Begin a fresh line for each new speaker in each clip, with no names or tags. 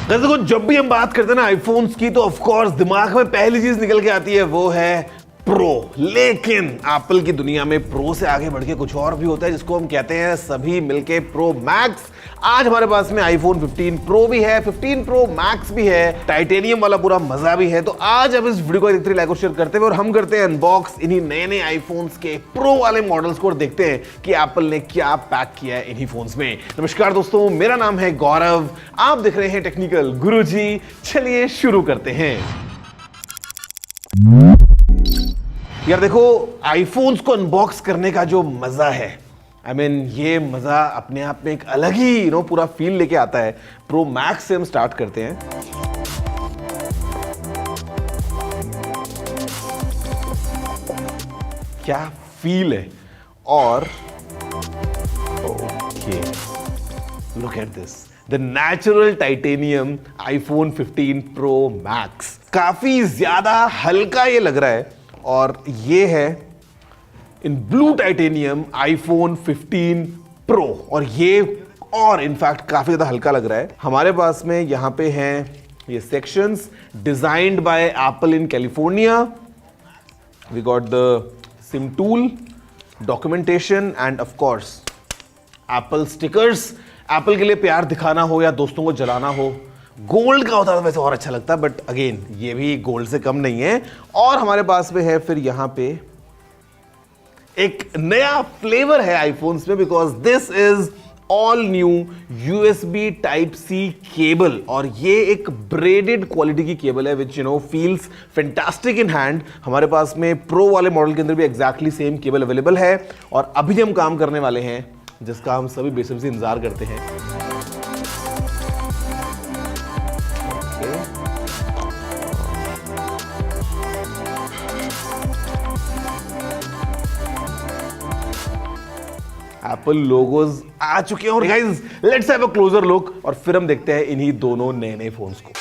देखो जब भी हम बात करते हैं ना आईफोन्स की तो ऑफ कोर्स दिमाग में पहली चीज निकल के आती है वो है प्रो। लेकिन एप्पल की दुनिया में प्रो से आगे बढ़ के कुछ और भी होता है जिसको हम कहते हैं सभी मिलके प्रो मैक्स। आज हमारे पास में आईफोन 15 प्रो भी है, 15 प्रो मैक्स भी है, टाइटेनियम वाला पूरा मजा भी है। तो आज अब इस वीडियो को देखते लाइक और शेयर करते हुए और हम करते हैं अनबॉक्स इन्हीं नए नए आईफोन्स के प्रो वाले मॉडल्स को और देखते हैं कि एप्पल ने क्या पैक किया है इन्हीं फोन्स में। नमस्कार दोस्तों, मेरा नाम है गौरव, आप देख रहे हैं टेक्निकल गुरुजी। चलिए शुरू करते हैं। यार देखो, आईफोन्स को अनबॉक्स करने का जो मजा है, ये मजा अपने आप में एक अलग ही पूरा फील लेके आता है। प्रो मैक्स से हम स्टार्ट करते हैं। क्या फील है। और okay, look at this, the natural titanium iPhone 15 pro max. काफी ज्यादा हल्का ये लग रहा है और ये है in blue titanium iPhone 15 pro और ये और इनफैक्ट काफी ज्यादा हल्का लग रहा है। हमारे पास में यहां पे हैं ये sections designed by Apple in California. We got the SIM tool, documentation and of course Apple stickers. एप्पल के लिए प्यार दिखाना हो या दोस्तों को जलाना हो, गोल्ड का होता है तो वैसे और अच्छा लगता है, बट अगेन ये भी गोल्ड से कम नहीं है। और हमारे पास में है फिर यहां पे एक नया फ्लेवर है आईफोन्स में, because this is all new USB type C cable और ये एक ब्रेडेड क्वालिटी की केबल है which feels fantastic in hand. हमारे पास में प्रो वाले मॉडल के अंदर भी एग्जैक्टली सेम केबल अवेलेबल है और अभी हम काम करने वाले हैं जिसका हम सभी बेसब्री से इंतजार करते हैं। एप्पल लोगोज आ चुके हैं और guys let's have a closure look और फिर हम देखते हैं इन्हीं दोनों नए नए फोन्स को।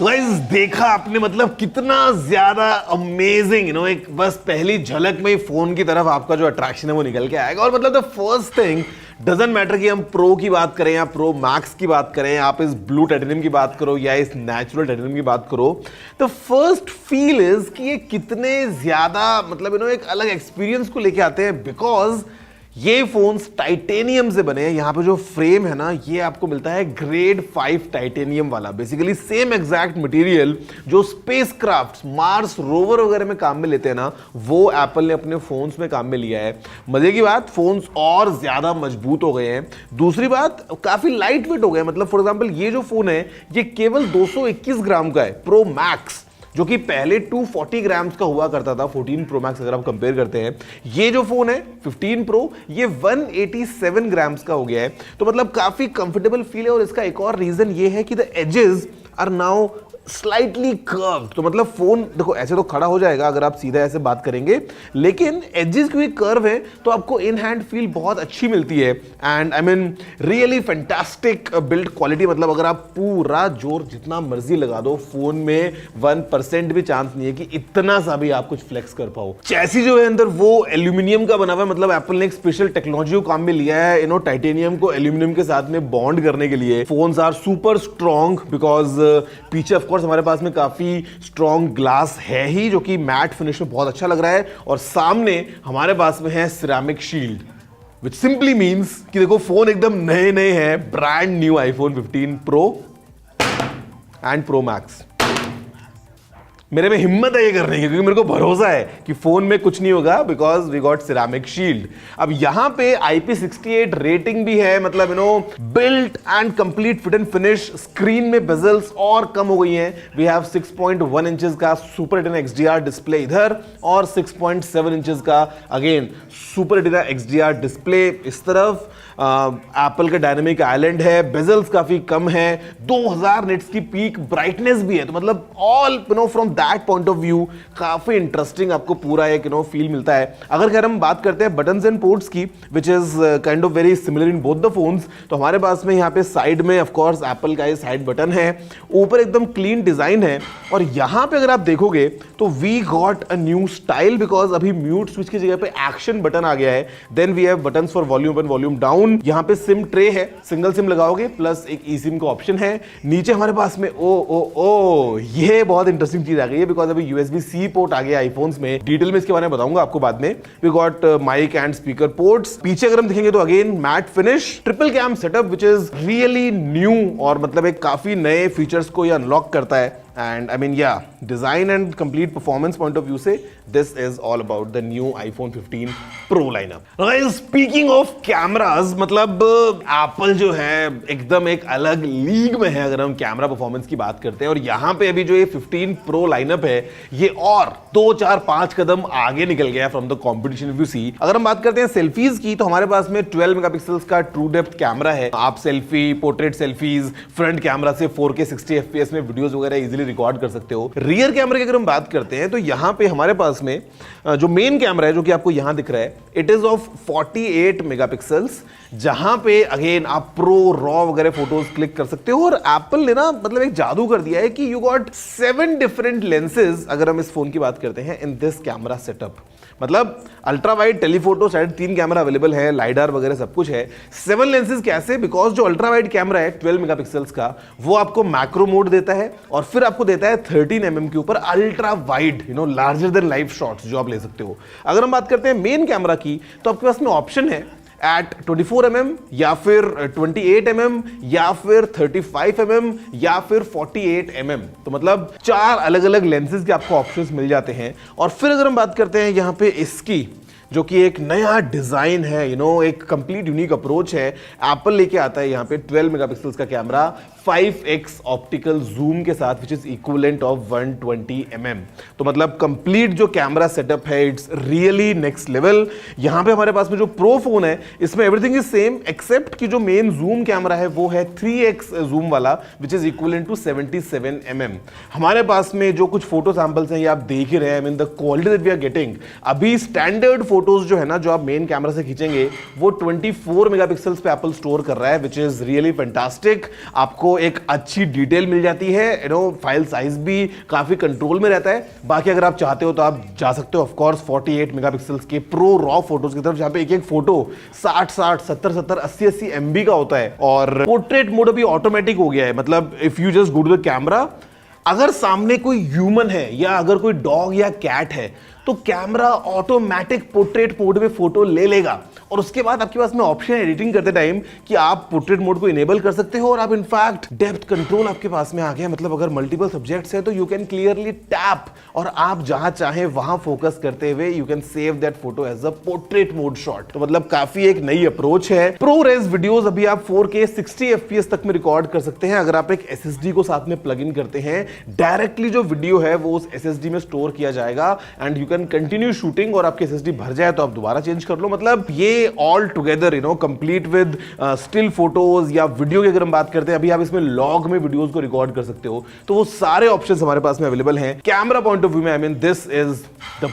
गाइस देखा आपने, मतलब कितना ज्यादा अमेजिंग एक बस पहली झलक में ही फोन की तरफ आपका जो अट्रैक्शन है वो निकल के आएगा। और मतलब the first thing doesn't matter कि हम प्रो की बात करें या प्रो मैक्स की बात करें, आप इस ब्लू टाइटेनियम की बात करो या इस नेचुरल टाइटेनियम की बात करो, द फर्स्ट फील इज कि ये कितने ज्यादा एक अलग एक्सपीरियंस को लेके आते हैं। बिकॉज ये फोन्स टाइटेनियम से बने हैं। यहां पे जो फ्रेम है ना, ये आपको मिलता है ग्रेड 5 टाइटेनियम वाला, बेसिकली सेम एग्जैक्ट मटेरियल जो स्पेसक्राफ्ट मार्स रोवर वगैरह में काम में लेते हैं ना, वो एप्पल ने अपने फोन्स में काम में लिया है। मजे की बात, फोन्स और ज्यादा मजबूत हो गए हैं। दूसरी बात, काफी लाइट वेट हो गए। मतलब फॉर एग्जांपल ये जो फोन है ये केवल 221 ग्राम का है, प्रो मैक्स, जो कि पहले 240 ग्राम्स का हुआ करता था 14 प्रो मैक्स अगर आप कंपेयर करते हैं। ये जो फोन है 15 प्रो ये 187 ग्राम्स का हो गया है। तो मतलब काफी कंफर्टेबल फील है। और इसका एक और रीजन ये है कि the edges are now slightly curve. तो मतलब फोन देखो ऐसे तो खड़ा हो जाएगा अगर आप सीधा ऐसे बात करेंगे, लेकिन एजेस क्योंकि कर्व है तो आपको इन हैंड फील बहुत अच्छी मिलती है। And really fantastic build quality. मतलब अगर आप पूरा जोर जितना मर्जी लगा दो, फोन में 1% भी चांस नहीं है कि इतना सा भी आप कुछ फ्लेक्स कर पाओ। चैसी जो है अंदर वो एल्यूमिनियम का बना हुआ है। मतलब एप्पल ने एक स्पेशल टेक्नोलॉजी को काम में लिया है टाइटेनियम को एल्यूमिनियम के साथ में बॉन्ड करने के लिए। Phones are super strong because पीछे ऑफ कोर्स हमारे पास में काफी स्ट्रॉन्ग ग्लास है ही, जो कि मैट फिनिश में बहुत अच्छा लग रहा है। और सामने हमारे पास में है सिरेमिक शील्ड, विच सिंपली मींस कि देखो फोन एकदम नए नए हैं, brand new iPhone 15 pro and pro max. मेरे में हिम्मत है ये करने की क्योंकि मेरे को भरोसा है कि फोन में कुछ नहीं होगा because we got ceramic shield. अब यहां पे IP68 रेटिंग भी है। मतलब built and complete fit and finish. Screen में बेजल्स और कम हो गई हैं। वी हैव 6.1 इंचेस का सुपर रेटिना XDR डिस्प्ले इधर और 6.7 इंचेस का again super retina XDR display इस तरफ। एप्पल का डायनेमिक आइलैंड है, बेजल्स काफी कम है, 2000 निट्स की पीक ब्राइटनेस भी है। तो मतलब all from that point of view काफी इंटरेस्टिंग आपको पूरा एक फील मिलता है। अगर खैर हम बात करते हैं बटन्स एंड पोर्ट्स की, which is kind of very similar in both the phones, तो हमारे पास में यहाँ पे साइड में ऑफ कोर्स एप्पल का ये साइड बटन है, ऊपर एकदम क्लीन डिजाइन है, और यहाँ पे अगर आप देखोगे तो we got a new style, because अभी म्यूट स्विच की जगह पे एक्शन बटन आ गया है। Then we have buttons for volume up, volume down, यहाँ पे सिम ट्रे है, सिंगल सिम लगाओगे प्लस एक ई सिम का ऑप्शन है। नीचे हमारे पास में ओ ये बहुत इंटरेस्टिंग चीज आ गई है, बिकॉज अभी USB-C पोर्ट आ गया आईफोन्स में, डिटेल में इसके बारे में बताऊंगा आपको बाद में। We got mic and speaker ports. पीछे अगर हम देखेंगे तो again matte finish, triple cam setup which is really new, और मतलब एक काफी नए फीचर्स को ये अनलॉक करता है। And I mean, yeah, design and complete performance point of view से this is all about the new iPhone 15 Pro lineup. Guys, speaking of cameras, मतलब Apple जो है एकदम एक अलग लीग में है अगर हम कैमरा परफॉर्मेंस की बात करते हैं, और यहाँ पे अभी जो ये 15 Pro लाइनअप है ये और 2, 4, 5 कदम आगे निकल गया from the competition. If you see, अगर हम बात करते हैं सेल्फीज की, तो हमारे पास में 12 मेगापिक्सल्स का ट्रू डेप्थ कैमरा है। आप selfie, portrait selfies, front camera से 4K 60 FPS में वीडियोस वगैरह इजीली रिकॉर्ड कर सकते हो। रियर कैमरे की अगर हम बात करते हैं तो यहां पे हमारे पास में जो मेन कैमरा है जो कि आपको यहां दिख रहा है, इट इज ऑफ 48 मेगापिक्सल्स, जहां पे अगेन आप प्रो रॉ वगैरह फोटोज क्लिक कर सकते हो। और एप्पल ने ना मतलब एक जादू कर दिया है कि यू गॉट 7 डिफरेंट लेंसेज अगर हम इस फोन की बात करते हैं इन दिस कैमरा सेटअप। मतलब अल्ट्रा वाइड, टेलीफोटो, शायद 3 कैमरा अवेलेबल है, लाइडार वगैरह सब कुछ है। 7 लेंसेज कैसे? बिकॉज जो अल्ट्रा वाइड कैमरा है 12 मेगापिक्सल्स का, वो आपको मैक्रो मोड देता है, और फिर आपको देता है 13 mm के ऊपर ultra wide, larger than life shots जो आप ले सकते हो। अगर हम बात करते हैं मेन कैमरा की, तो आपके पास में ऑप्शन है एट 24 mm या फिर 28 mm या फिर 35 mm या फिर 48 mm। तो मतलब 4 अलग अलग लेंसेज के आपको ऑप्शंस मिल जाते हैं। और फिर अगर हम बात करते हैं यहाँ पे इसकी, जो कि एक नया डिजाइन है, एक कंप्लीट यूनिक अप्रोच है, एप्पल लेके आता है यहाँ पे 12 मेगापिक्सल्स का कैमरा 5x ऑप्टिकल जूम के साथ, विच इज इक्विवेलेंट ऑफ 120 mm। तो मतलब कंप्लीट जो कैमरा सेटअप है इट्स रियली नेक्स्ट लेवल। यहाँ पे हमारे पास में जो प्रो फोन है इसमें एवरीथिंग इज सेम, एक्सेप्ट कि जो मेन जूम कैमरा है वो है 3x जूम वाला, which is equivalent to 77 mm। हमारे पास में जो कुछ फोटो सैंपल्स हैं ये आप देख ही रहे हैं, I mean the quality that we are getting. अभी स्टैंडर्ड फोटोज जो है ना, जो आप मेन कैमरा से खींचेंगे, वो 24 मेगापिक्सल्स पे एप्पल स्टोर कर रहा है, विच इज रियली फैंटास्टिक। आपको एक अच्छी डिटेल मिल जाती है, फाइल साइज भी काफी कंट्रोल में रहता है। बाकी अगर आप चाहते हो तो आप जा सकते हो ऑफ कोर्स 48 मेगापिक्सल्स के प्रो रॉ फोटोज की तरफ, जहां पे एक एक फोटो 60, 70, 80 MB का होता है। और पोर्ट्रेट मोड अभी ऑटोमेटिक हो गया है, मतलब if you just go to the camera, अगर सामने कोई ह्यूमन है या अगर कोई डॉग या कैट है तो कैमरा ऑटोमेटिक पोर्ट्रेट मोड में फोटो ले लेगा। और उसके बाद आपके पास में ऑप्शन है एडिटिंग करते टाइम कि आप पोर्ट्रेट मोड को इनेबल कर सकते हो, और आप इनफैक्ट डेप्थ कंट्रोल आपके पास में आ गया। मतलब अगर मल्टीपल सब्जेक्ट्स है तो यू कैन क्लियरली टैप, और आप जहां चाहे वहां फोकस करते हुए you can save that photo as a portrait mode shot. तो मतलब काफी एक नई अप्रोच है। प्रो रेज वीडियोस अभी आप 4K 60 FPS तक में रिकॉर्ड कर सकते हैं अगर आप एक SSD को साथ में प्लग इन करते हैं। डायरेक्टली जो वीडियो है वो उस SSD में स्टोर किया जाएगा, and you can continue shooting, और आपके SSD भर जाए तो आप दोबारा चेंज कर लो। मतलब ये all together complete with still photos या वीडियो की अगर हम बात करते हैं, अभी आप इसमें लॉग में वीडियोस को रिकॉर्ड कर सकते हो, तो वो सारे ऑप्शंस हमारे पास में अवेलेबल हैं। कैमरा पॉइंट ऑफ व्यू में I mean this is the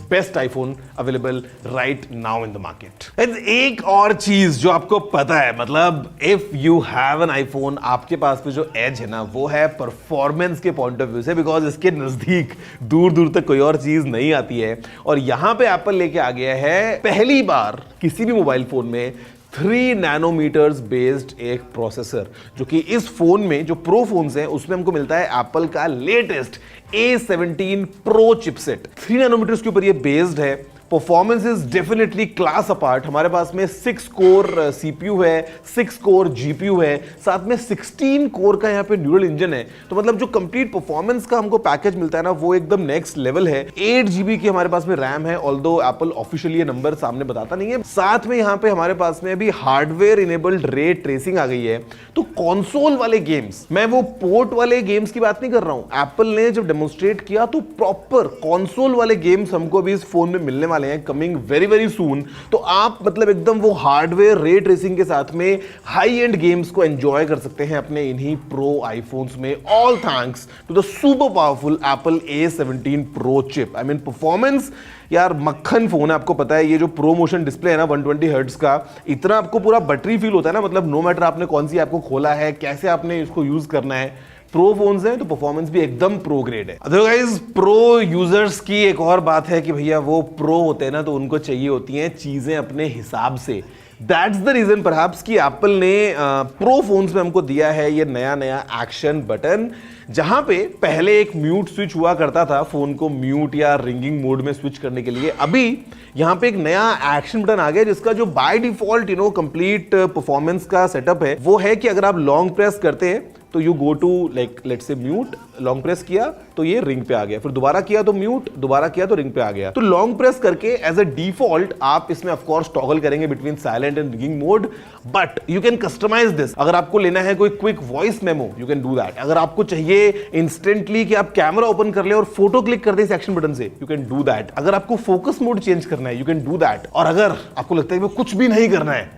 best iPhone available right now in the market. एक और चीज जो आपको पता है, मतलब if you have an iPhone, आपके पास में जो एज है ना वो है परफॉर्मेंस के पॉइंट ऑफ व्यू से, बिकॉज इसके नजदीक दूर दूर तक कोई और चीज नहीं आती है। और यहां पे एप्पल लेके आ गया है पहली बार किसी भी मोबाइल फोन में 3 नैनोमीटर्स बेस्ड एक प्रोसेसर, जो कि इस फोन में जो प्रो फोन्स हैं उसमें हमको मिलता है एप्पल का latest A17 pro chipset. 3 nanometres के ऊपर ये बेस्ड है। Performance is definitely class apart. हमारे पास में 6 कोर CPU है, 6 कोर GPU है, साथ में 16 कोर का यहाँ पे न्यूरल इंजन है। तो मतलब जो कंप्लीट परफॉर्मेंस का हमको पैकेज मिलता है ना वो एकदम नेक्स्ट लेवल है। 8 GB की हमारे पास में रैम है, ऑल्दो एप्पल ऑफिशियली ये नंबर सामने बताता नहीं है। साथ में यहाँ पे हमारे पास में अभी हार्डवेयर इनेबल्ड रे ट्रेसिंग आ गई है। तो कंसोल वाले गेम्स, मैं वो पोर्ट वाले गेम्स की बात नहीं कर रहा हूं, एप्पल ने जब डेमोन्स्ट्रेट किया तो प्रॉपर कंसोल वाले गेम्स हमको भी इस फोन में मिलने वाले हैं कमिंग वेरी वेरी सून। तो आप मतलब एकदम वो हार्डवेयर रे ट्रेसिंग के साथ में हाई एंड गेम्स को एंजॉय कर सकते हैं अपने इन्हीं प्रो आईफोन्स में, all thanks to the super powerful Apple A17 pro chip. I mean performance यार मक्खन फोन है, आपको पता है ये जो प्रो मोशन डिस्प्ले है ना 120 हर्ट्ज का, इतना आपको पूरा बटरी फील होता है ना, मतलब नो मैटर आपने कौन सी ऐप को खोला है, कैसे आपने इसको यूज करना है, प्रो फोन्स हैं तो परफॉर्मेंस भी एकदम प्रो ग्रेड है। अदरवाइज प्रो यूजर्स की एक और बात है कि भैया वो प्रो होते हैं ना तो उनको चाहिए होती हैं चीजें अपने हिसाब से। दैट्स द रीजन परहैप्स कि एप्पल ने प्रो फोन्स में हमको दिया है ये नया नया एक्शन बटन, जहां पे पहले एक म्यूट स्विच हुआ करता था फोन को म्यूट या रिंगिंग मोड में स्विच करने के लिए। अभी यहां पे एक नया एक्शन बटन आ गया जिसका जो बाय डिफॉल्ट कंप्लीट परफॉर्मेंस का सेटअप है वो है कि अगर आप लॉन्ग प्रेस करते हैं तो you go to like let's say mute, long press किया तो ये रिंग पे आ गया, फिर दोबारा किया तो म्यूट, दोबारा किया तो रिंग पे आ गया। तो लॉन्ग प्रेस करके एज अ डिफॉल्ट आप इसमें ऑफ कोर्स टॉगल करेंगे between silent and ringing mode, but you can customize this. अगर आपको लेना है कोई quick voice memo you can do that, अगर आपको चाहिए इंस्टेंटली कि आप कैमरा ओपन कर ले और फोटो क्लिक कर दे इस एक्शन बटन से यू कैन डू दैट, अगर आपको फोकस मोड चेंज करना है यू कैन डू दैट, और अगर आपको लगता है कुछ भी नहीं करना है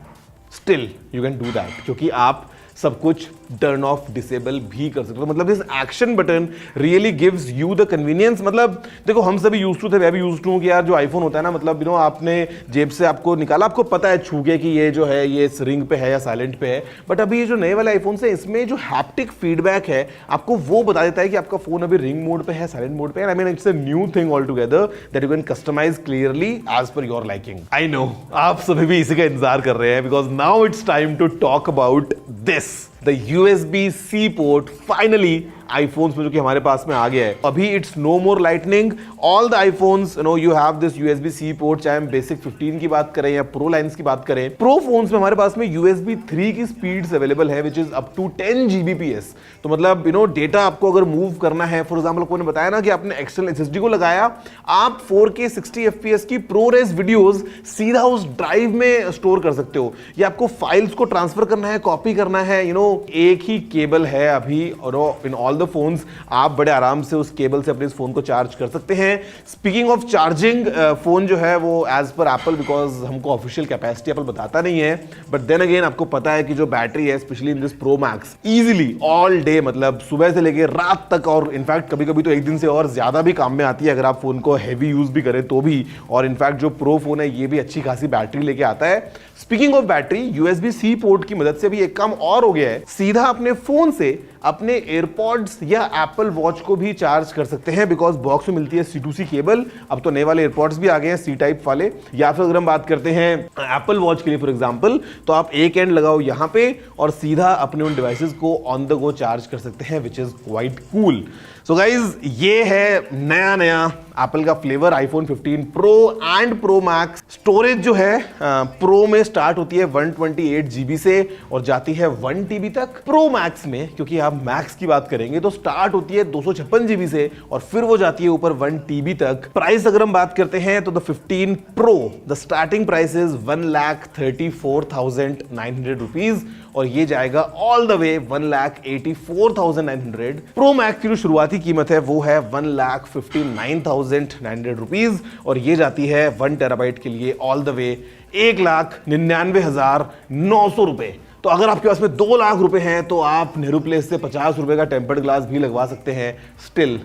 still you can do that, क्योंकि आप सब कुछ टर्न ऑफ डिसेबल भी कर सकते हो। मतलब this action button really gives you the convenience. मतलब देखो हम सभी यूज्ड टू थे, मैं भी यूज्ड हूं कि यार जो आईफोन होता है ना, मतलब आपने जेब से आपको निकाला, आपको पता है छू के कि ये जो है ये रिंग पे है या साइलेंट पे है, बट अभी ये जो नए वाले आईफोन है इसमें जो हैप्टिक फीडबैक है आपको वो बता देता है कि आपका फोन अभी रिंग मोड पे है, साइलेंट मोड पे है। I mean it's a new thing all together that you can customize clearly as per your liking. I know आप सभी भी इसी का इंतजार कर रहे हैं because now it's time to talk about this, the USB-C port finally iPhones में जो कि हमारे पास में आ गया है। अभी it's no more lightning, all the iPhones you have this USB-C port, चाहे हम बेसिक 15 की बात करें या प्रो लाइंस की बात करें। प्रो फोन्स में हमारे पास में USB 3 की स्पीड्स अवेलेबल है which is up to 10 Gbps। तो मतलब डेटा आपको अगर मूव करना है, फॉर एग्जाम्पल कोई ने बताया ना कि आपने एक्सटर्नल SSD को लगाया, आप 4K 60 FPS की प्रोरेस वीडियोस सीधा उस ड्राइव में स्टोर कर सकते हो, या आपको फाइल्स को ट्रांसफर करना है, कॉपी करना है, एक ही केबल है अभी और इन ऑल द फोन्स, आप बड़े आराम से उस केबल से अपने इस फोन को चार्ज कर सकते हैं। स्पीकिंग ऑफ चार्जिंग, फोन जो है वो एज पर एप्पल, बिकॉज हमको ऑफिशियल कैपेसिटी एप्पल बताता नहीं है, बट देन अगेन आपको पता है कि जो बैटरी है specially in this pro max easily all day, मतलब सुबह से लेकर रात तक, और इनफैक्ट कभी कभी तो एक दिन से और ज्यादा भी काम में आती है अगर आप फोन को हैवी यूज भी करें तो भी। और इनफैक्ट जो प्रो फोन है ये भी अच्छी खासी बैटरी लेके आता है। Speaking of battery, USB-C port की मदद से भी एक काम और हो गया है, सीधा अपने फोन से अपने एयरपॉड्स या एप्पल वॉच को भी चार्ज कर सकते हैं, बिकॉज बॉक्स में मिलती है C2C केबल। अब तो नए वाले एयरपॉड्स भी आ गए हैं C टाइप वाले, या फिर अगर हम बात करते हैं एप्पल वॉच के लिए फॉर एग्जांपल, तो आप एक एंड लगाओ यहां पे और सीधा अपने उन डिवाइसेस को ऑन द गो चार्ज कर सकते हैं, which is quite cool. So guys ये है नया नया एप्पल का flavour iPhone 15 pro and pro max. Storage जो है प्रो में स्टार्ट होती है 128 GB से और जाती है 1 TB तक। प्रो मैक्स में, क्योंकि आप मैक्स की बात करेंगे, तो स्टार्ट होती है 256 GB से और फिर वो जाती है ऊपर 1 TB तक। प्राइस अगर हम बात करते हैं तो the 15 pro the starting price is 1,34,900 rupees और ये जाएगा all the way 1,84,900। Pro max की जो शुरुआती कीमत है वो है 1,59,900 रुपीज और ये जाती है 1 टेराबाइट के लिए ऑल द वे 1,99,900 रुपए। तो अगर आपके पास में 2 लाख रुपए हैं तो आप नेहरू प्लेस से 50 रुपए का टेम्पर्ड ग्लास भी लगवा सकते हैं। स्टिल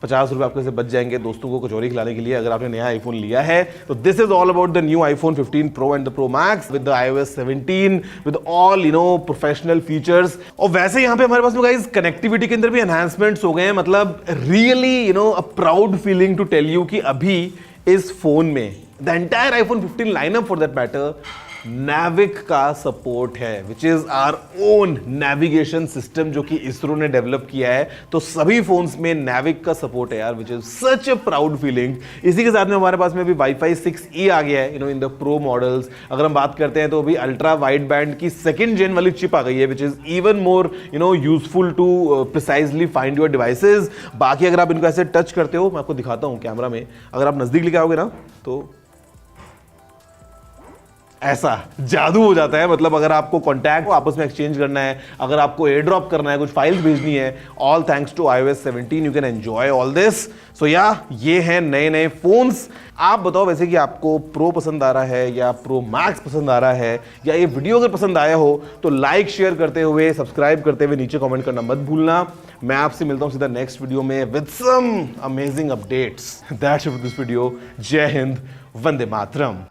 50 रुपए आपके से बच जाएंगे दोस्तों को कचौरी खिलाने के लिए अगर आपने नया आईफोन लिया है। तो this is all about the new iPhone 15 pro and the pro max with the iOS 17 with all professional features. और वैसे यहाँ पे हमारे पास में गाइस कनेक्टिविटी के अंदर भी एनहांसमेंट्स हो गए हैं। मतलब really a proud feeling to tell you कि अभी इस फोन में the entire iPhone 15 lineup for that matter Navic का सपोर्ट है, which is our own navigation system जो कि इसरो ने डेवलप किया है। तो सभी फोन्स में Navic का सपोर्ट है यार, which is such a proud feeling. इसी के साथ में हमारे पास में भी Wi-Fi 6E आ गया है इन द प्रो मॉडल्स। अगर हम बात करते हैं तो अभी अल्ट्रा वाइड बैंड की 2nd जेन वाली चिप आ गई है, which is even more useful to precisely find your devices. बाकी अगर आप इनको ऐसे टच करते हो, मैं आपको दिखाता हूं कैमरा में, अगर आप नजदीक लेके आओगे ना तो ऐसा जादू हो जाता है। मतलब अगर आपको कॉन्टैक्ट आपस में एक्सचेंज करना है, अगर आपको एयर ड्रॉप करना है, कुछ फाइल्स भेजनी है, all thanks to iOS 17 you can enjoy all this. So या ये हैं नए नए फोन्स। आप बताओ वैसे कि आपको प्रो पसंद आ रहा है या प्रो मैक्स पसंद आ रहा है, या ये वीडियो अगर पसंद आया हो तो लाइक शेयर करते हुए, सब्सक्राइब करते हुए नीचे कमेंट करना मत भूलना। मैं आपसे मिलता हूं सीधा नेक्स्ट वीडियो में with some amazing updates. That's it for this video. जय हिंद, वंदे मातरम।